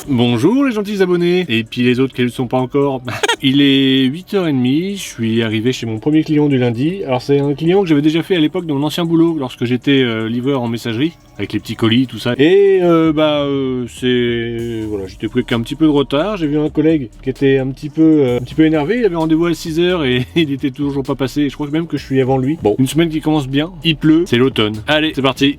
Bonjour les gentils abonnés, et puis les autres qui ne le sont pas encore. Il est 8h30, je suis arrivé chez mon premier client du lundi. Alors c'est un client que j'avais déjà fait à l'époque dans mon ancien boulot, lorsque j'étais livreur en messagerie, avec les petits colis, tout ça. Et voilà, j'étais pris avec un petit peu de retard. J'ai vu un collègue qui était un petit peu énervé, il avait rendez-vous à 6h et il était toujours pas passé. Je crois même que je suis avant lui. Bon, une semaine qui commence bien, il pleut, c'est l'automne. Allez, c'est parti.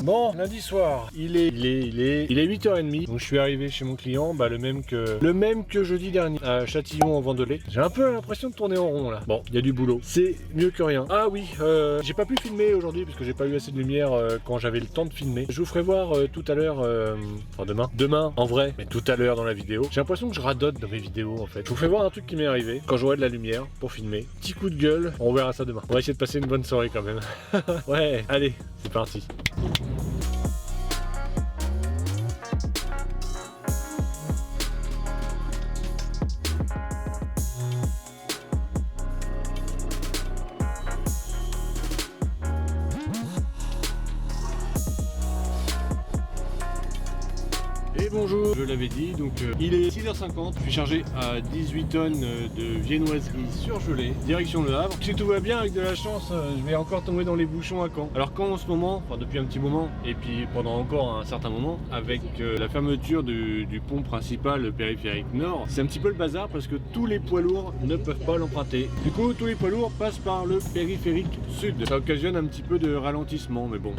Bon, lundi soir, il est 8h30, donc je suis arrivé chez mon client, le même que jeudi dernier, à Châtillon en Vendelais. J'ai un peu l'impression de tourner en rond là. Bon, il y a du boulot, c'est mieux que rien. Ah oui, j'ai pas pu filmer aujourd'hui parce que j'ai pas eu assez de lumière quand j'avais le temps de filmer. Je vous ferai voir tout à l'heure, enfin demain en vrai, mais tout à l'heure dans la vidéo. J'ai l'impression que je radote dans mes vidéos en fait. Je vous fais voir un truc qui m'est arrivé quand j'aurai de la lumière pour filmer. Petit coup de gueule, on verra ça demain. On va essayer de passer une bonne soirée quand même. Ouais, allez, c'est parti. Et bonjour, je l'avais dit, donc il est 6h50, je suis chargé à 18 tonnes de viennoiserie surgelée, direction Le Havre. Si tout va bien, avec de la chance, je vais encore tomber dans les bouchons à Caen. Alors Caen en ce moment, enfin depuis un petit moment, et puis pendant encore un certain moment, avec la fermeture du pont principal, le périphérique nord, c'est un petit peu le bazar parce que tous les poids lourds ne peuvent pas l'emprunter. Du coup, tous les poids lourds passent par le périphérique sud. Ça occasionne un petit peu de ralentissement, mais bon.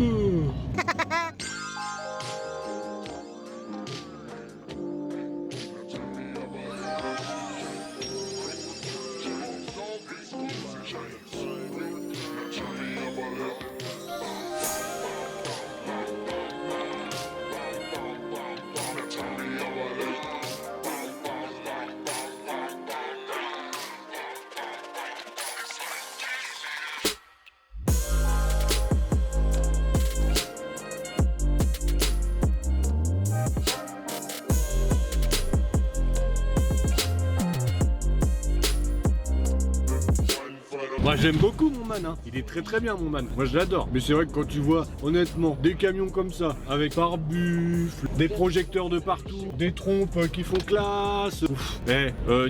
Moi j'aime beaucoup mon man, hein. Il est très bien mon man, moi je l'adore. Mais c'est vrai que quand tu vois honnêtement des camions comme ça, avec pare-buffle, des projecteurs de partout, des trompes qui font classe,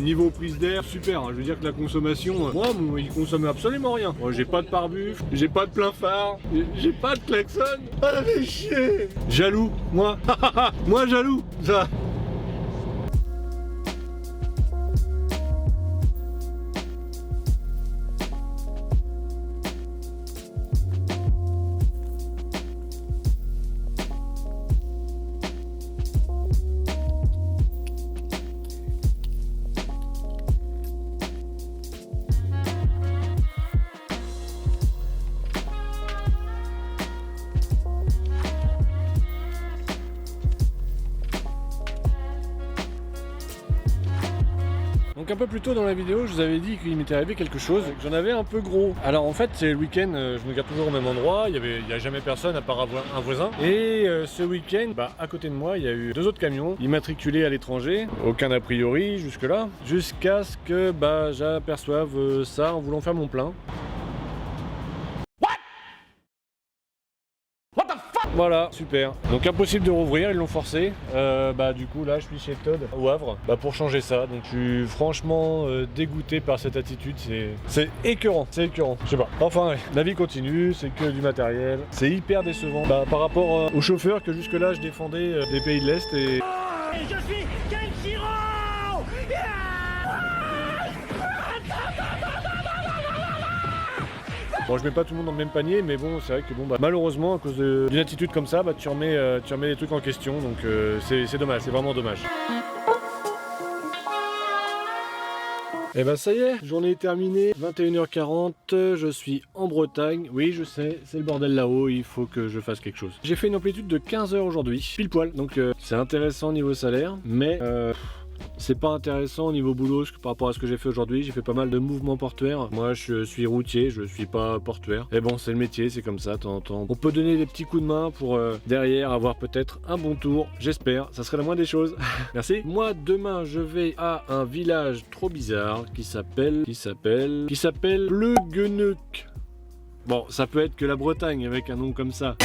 niveau prise d'air, super, hein. Je veux dire que la consommation, moi il consomme absolument rien. Moi j'ai pas de pare-buffle, j'ai pas de plein phare, j'ai pas de klaxon. Ah mais chier. Jaloux, moi, moi jaloux, ça. Donc un peu plus tôt dans la vidéo, je vous avais dit qu'il m'était arrivé quelque chose, que j'en avais un peu gros. Alors en fait, c'est le week-end, je me garde toujours au même endroit, il n'y a jamais personne à part un voisin. Et ce week-end, à côté de moi, il y a eu 2 autres camions immatriculés à l'étranger, aucun a priori jusque-là, jusqu'à ce que j'aperçoive ça en voulant faire mon plein. Voilà, super. Donc impossible de rouvrir, ils l'ont forcé. Du coup là je suis chez Todd au Havre pour changer ça. Donc je suis franchement dégoûté par cette attitude. C'est écœurant, c'est écœurant. Je sais pas. Enfin ouais, la vie continue, c'est que du matériel. C'est hyper décevant par rapport aux chauffeurs que jusque là je défendais des pays de l'Est et... Je suis Kenshiro. Bon, je mets pas tout le monde dans le même panier, mais bon, c'est vrai que malheureusement, à cause d'une attitude comme ça, tu remets les trucs en question, donc c'est dommage, c'est vraiment dommage. Et ça y est, journée est terminée, 21h40, je suis en Bretagne. Oui, je sais, c'est le bordel là-haut, il faut que je fasse quelque chose. J'ai fait une amplitude de 15 heures aujourd'hui, pile poil, donc c'est intéressant niveau salaire, mais c'est pas intéressant au niveau boulot par rapport à ce que j'ai fait aujourd'hui. J'ai fait pas mal de mouvements portuaires. Moi je suis routier, je suis pas portuaire. Et bon, c'est le métier, c'est comme ça de temps en temps. On peut donner des petits coups de main pour derrière avoir peut-être un bon tour, j'espère, ça serait la moindre des choses. Merci. Moi demain je vais à un village trop bizarre qui s'appelle Pleugueneuc. Bon, ça peut être que la Bretagne avec un nom comme ça.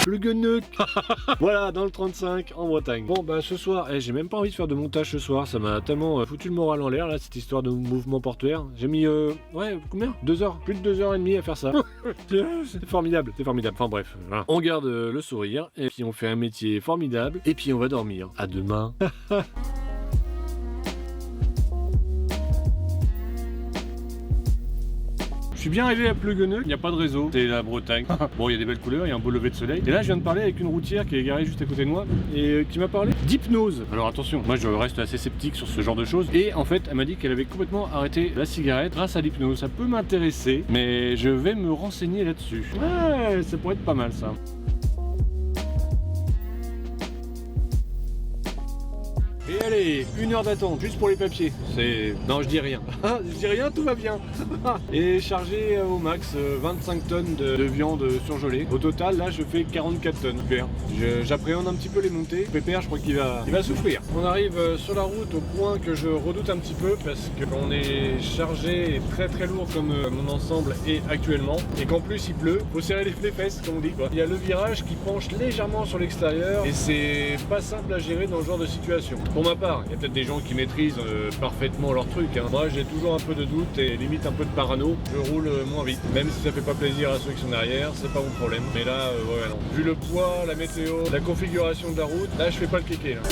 Pleugueneuc. Voilà, dans le 35 en Bretagne. Bon bah ce soir, j'ai même pas envie de faire de montage ce soir, ça m'a tellement foutu le moral en l'air là, cette histoire de mouvement portuaire. J'ai mis ouais, combien 2 heures, plus de 2h30 à faire ça. C'est formidable, c'est formidable. Enfin bref, voilà. On garde le sourire et puis on fait un métier formidable et puis on va dormir. À demain. Je suis bien arrivé à Pleugueneuc, il n'y a pas de réseau, c'est la Bretagne. Bon, il y a des belles couleurs, il y a un beau lever de soleil. Et là, je viens de parler avec une routière qui est garée juste à côté de moi et qui m'a parlé d'hypnose. Alors attention, moi je reste assez sceptique sur ce genre de choses. Et en fait, elle m'a dit qu'elle avait complètement arrêté la cigarette grâce à l'hypnose. Ça peut m'intéresser, mais je vais me renseigner là-dessus. Ouais, ça pourrait être pas mal ça. Et allez, 1 heure d'attente juste pour les papiers. Non, je dis rien. Je dis rien, tout va bien. Et chargé au max 25 tonnes de viande surgelée. Au total, là, je fais 44 tonnes. Super. J'appréhende un petit peu les montées. Pépère, je crois qu'il va souffrir. On arrive sur la route au point que je redoute un petit peu parce qu'on est chargé et très très lourd comme mon ensemble est actuellement. Et qu'en plus, il pleut. Faut serrer les fesses, comme on dit, quoi. Il y a le virage qui penche légèrement sur l'extérieur et c'est pas simple à gérer dans ce genre de situation. Pour ma part, il y a peut-être des gens qui maîtrisent parfaitement leur truc. Hein. Moi, j'ai toujours un peu de doute et limite un peu de parano. Je roule moins vite. Même si ça fait pas plaisir à ceux qui sont derrière, c'est pas mon problème. Mais là, ouais, non. Vu le poids, la météo, la configuration de la route, là, je fais pas le kéké. Là.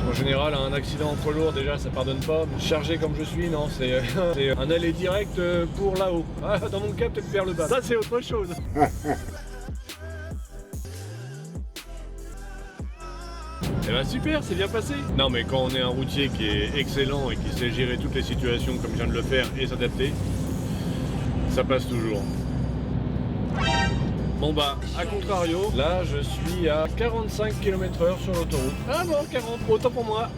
En général, un accident entre lourds, déjà, ça pardonne pas. Chargé comme je suis, non, c'est un aller direct pour là-haut. Ah, dans mon cas, peut-être vers le bas. Ça, c'est autre chose. Eh ben super, c'est bien passé. Non mais quand on est un routier qui est excellent et qui sait gérer toutes les situations comme je viens de le faire et s'adapter, ça passe toujours. Bon bah, à contrario, là je suis à 45 km/h sur l'autoroute. Ah bon, 40, autant pour moi.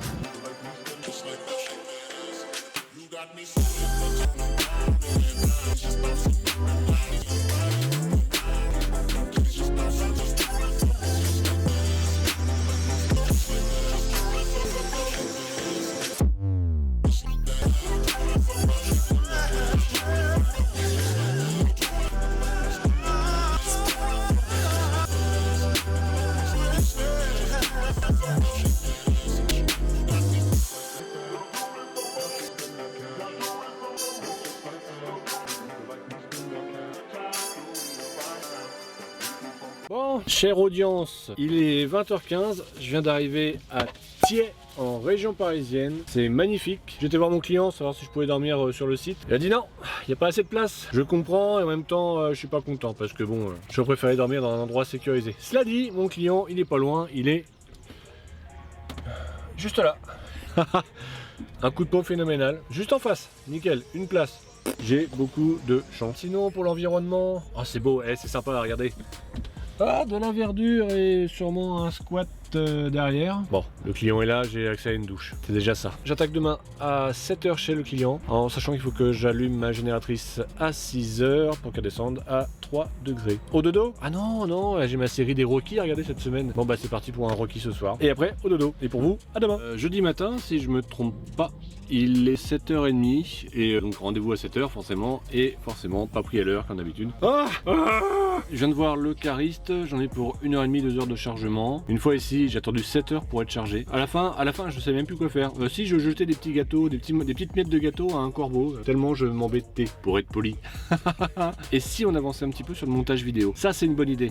Bon, chère audience, il est 20h15, je viens d'arriver à Thiais en région parisienne, c'est magnifique. J'étais voir mon client, savoir si je pouvais dormir sur le site. Il a dit non, il n'y a pas assez de place. Je comprends et en même temps je suis pas content parce que bon, je préférais dormir dans un endroit sécurisé. Cela dit, mon client il est pas loin, il est juste là. Un coup de peau phénoménal, juste en face, nickel, une place. J'ai beaucoup de chance. Sinon pour l'environnement, oh c'est beau, c'est sympa à regarder. Ah, de la verdure et sûrement un squat derrière. Bon, le client est là, j'ai accès à une douche. C'est déjà ça. J'attaque demain à 7h chez le client, en sachant qu'il faut que j'allume ma génératrice à 6h pour qu'elle descende à 3 degrés. Au dodo? Ah non, non, là j'ai ma série des Rocky à regarder cette semaine. Bon bah c'est parti pour un Rocky ce soir. Et après, au dodo. Et pour vous, à demain. Jeudi matin, si je me trompe pas, il est 7h30 et donc rendez-vous à 7h forcément, et forcément pas pris à l'heure comme d'habitude. Je viens de voir le cariste, j'en ai pour 1h30, 2h de chargement. Une fois ici, j'ai attendu 7h pour être chargé. À la fin, je sais même plus quoi faire. Si je jetais des petits gâteaux, des petites miettes de gâteau à un corbeau, tellement je m'embêtais pour être poli. Et si on avançait un petit peu sur le montage vidéo, ça c'est une bonne idée.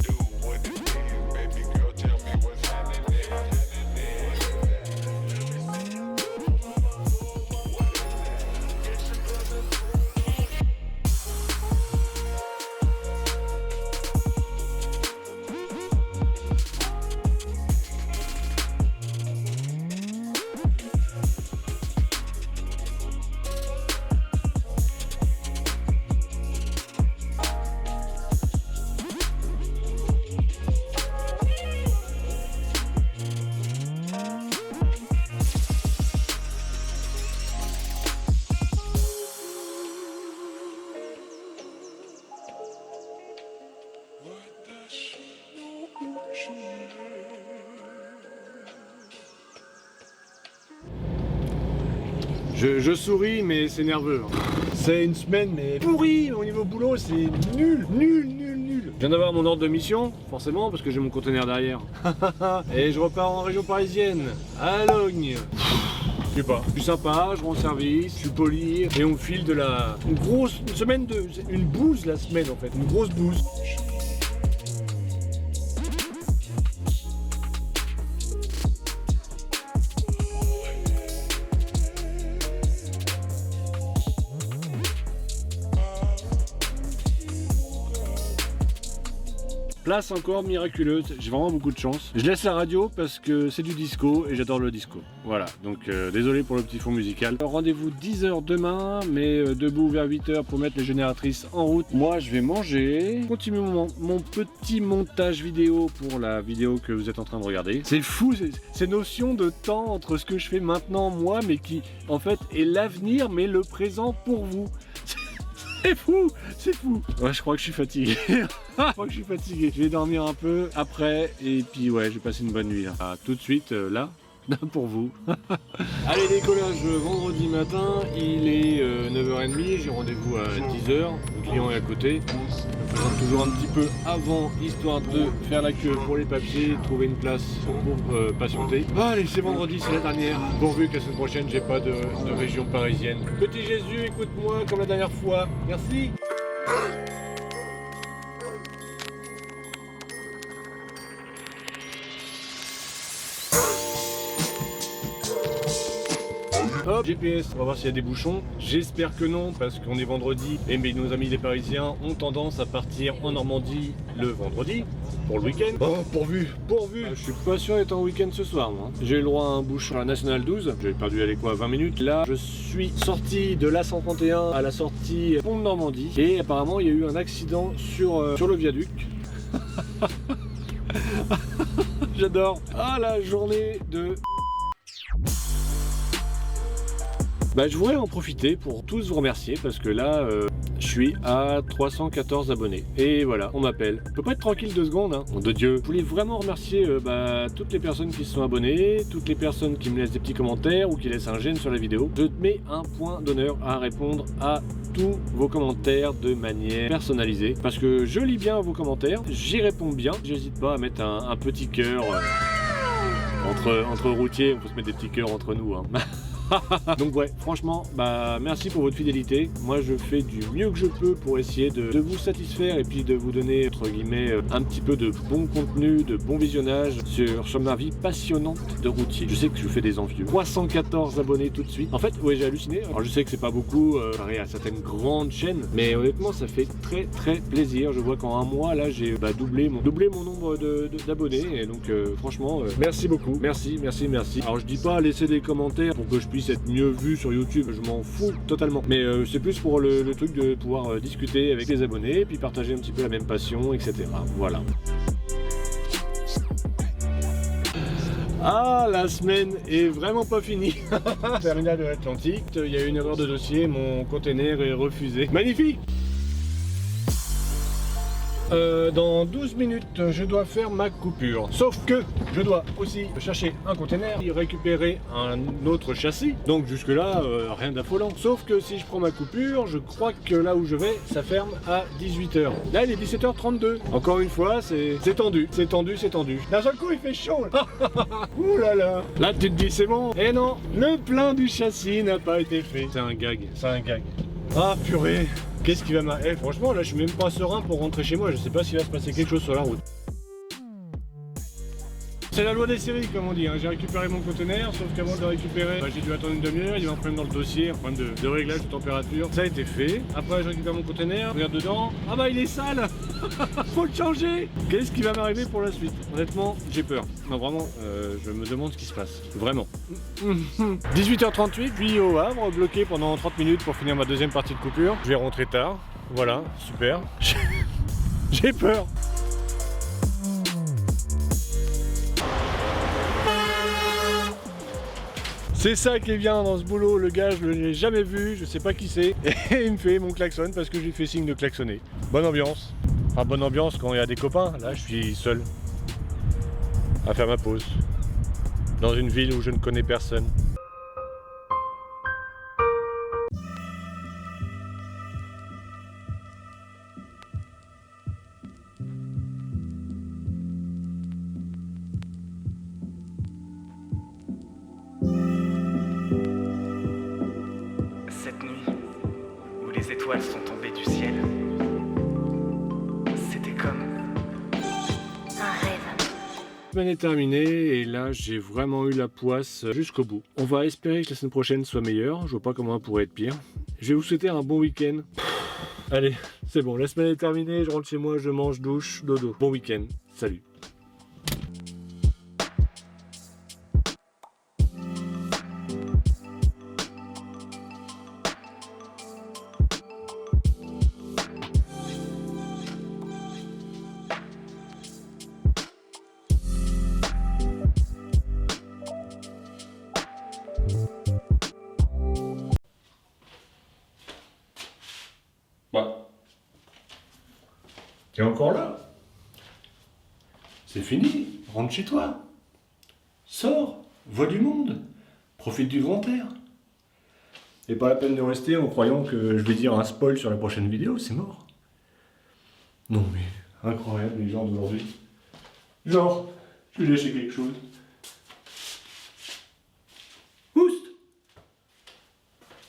Je souris, mais c'est nerveux. C'est une semaine, mais pourrie au niveau boulot, c'est nul. Je viens d'avoir mon ordre de mission, forcément, parce que j'ai mon conteneur derrière. Et je repars en région parisienne, à Logne. Je sais pas, je suis sympa, je rends service, je suis poli, et on file de la... Une semaine de... Une bouse la semaine en fait, une grosse bouse. Place encore miraculeuse, j'ai vraiment beaucoup de chance. Je laisse la radio parce que c'est du disco et j'adore le disco. Voilà, donc désolé pour le petit fond musical. Rendez-vous 10h demain, mais debout vers 8h pour mettre les génératrices en route. Moi je vais manger, continuer mon petit montage vidéo pour la vidéo que vous êtes en train de regarder. C'est fou, ces notions de temps entre ce que je fais maintenant moi, mais qui en fait est l'avenir, mais le présent pour vous. C'est fou, c'est fou. Ouais, je crois que je suis fatigué. Je vais dormir un peu après et puis ouais, je vais passer une bonne nuit là. Tout de suite là, pour vous. Allez, décollage vendredi matin, il est 9h30, j'ai rendez-vous à 10h, le client est à côté. Je me présente toujours un petit peu avant, histoire de faire la queue pour les papiers, trouver une place pour patienter. Allez, c'est vendredi, c'est la dernière. Pourvu qu'à la semaine prochaine, j'ai pas de région parisienne. Petit Jésus, écoute-moi comme la dernière fois. Merci. Hop, GPS, on va voir s'il y a des bouchons. J'espère que non, parce qu'on est vendredi et nos amis les Parisiens ont tendance à partir en Normandie le vendredi pour le week-end. Oh, pourvu. Je suis pas sûr d'être en week-end ce soir, moi. J'ai eu le droit à un bouchon à la Nationale 12. J'ai perdu, allez quoi, 20 minutes. Là, je suis sorti de l'A131 à la sortie Pont de Normandie et apparemment il y a eu un accident sur le viaduc. J'adore. Ah, la journée de... je voudrais en profiter pour tous vous remercier parce que là, je suis à 314 abonnés. Et voilà, on m'appelle. On peut pas être tranquille 2 secondes, hein. Nom de Dieu. Je voulais vraiment remercier toutes les personnes qui se sont abonnées, toutes les personnes qui me laissent des petits commentaires ou qui laissent un j'aime sur la vidéo. Je mets un point d'honneur à répondre à tous vos commentaires de manière personnalisée parce que je lis bien vos commentaires, j'y réponds bien. J'hésite pas à mettre un petit cœur entre routiers. On peut se mettre des petits cœurs entre nous, hein. Donc ouais, franchement, merci pour votre fidélité. Moi je fais du mieux que je peux pour essayer de vous satisfaire et puis de vous donner, entre guillemets, un petit peu de bon contenu, de bon visionnage sur ma vie passionnante de routier. Je sais que je fais des envieux. 314 abonnés tout de suite. En fait, ouais, j'ai halluciné. Alors je sais que c'est pas beaucoup, comparé à certaines grandes chaînes, mais honnêtement ça fait très très plaisir. Je vois qu'en un mois là j'ai doublé mon nombre d'abonnés et donc franchement, merci beaucoup. Merci. Alors je dis pas laisser des commentaires pour que je puisse être mieux vu sur YouTube, je m'en fous totalement. Mais c'est plus pour le truc de pouvoir discuter avec les abonnés, puis partager un petit peu la même passion, etc. Voilà. Ah, la semaine est vraiment pas finie. Terminal de l'Atlantique, il y a eu une erreur de dossier, mon container est refusé. Magnifique. Dans 12 minutes, je dois faire ma coupure. Sauf que je dois aussi chercher un container et récupérer un autre châssis. Donc jusque là, rien d'affolant. Sauf que si je prends ma coupure, je crois que là où je vais, ça ferme à 18h. Là, il est 17h32. Encore une fois, c'est tendu. D'un seul coup, il fait chaud. Ouh là là. Là, tu te dis, c'est bon. Eh non, le plein du châssis n'a pas été fait. C'est un gag. Ah purée. Qu'est-ce qui va m'arriver? Franchement, là, je suis même pas serein pour rentrer chez moi. Je sais pas s'il va se passer quelque chose sur la route. C'est la loi des séries, comme on dit, hein. J'ai récupéré mon conteneur, sauf qu'avant de le récupérer, j'ai dû attendre une demi-heure. Il y avait un problème dans le dossier, un problème de réglage de température. Ça a été fait. Après, je récupère mon conteneur, je regarde dedans. Ah bah, il est sale. Faut le changer. Qu'est-ce qui va m'arriver pour la suite? Honnêtement, j'ai peur. Non, vraiment, je me demande ce qui se passe. Vraiment. 18h38, puis au Havre, bloqué pendant 30 minutes pour finir ma deuxième partie de coupure. Je vais rentrer tard. Voilà, super. J'ai peur. C'est ça qui est bien dans ce boulot, le gars je l'ai jamais vu, je sais pas qui c'est, et il me fait mon klaxon parce que je lui fais signe de klaxonner. Bonne ambiance. Enfin bonne ambiance quand il y a des copains, là je suis seul à faire ma pause dans une ville où je ne connais personne. étoiles sont tombées du ciel. C'était comme Un rêve. La semaine est terminée et là j'ai vraiment eu la poisse jusqu'au bout. On va espérer que la semaine prochaine soit meilleure, je vois pas comment elle pourrait être pire. Je vais vous souhaiter un bon week-end. Allez, c'est bon, la semaine est terminée, je rentre chez moi, je mange, douche, dodo. Bon week-end, salut. Bah. T'es encore là? C'est fini, rentre chez toi. Sors, vois du monde, profite du grand air. Et pas la peine de rester en croyant que je vais dire un spoil sur la prochaine vidéo, c'est mort. Non mais, incroyable les gens d'aujourd'hui. Genre, je vais lâcher quelque chose.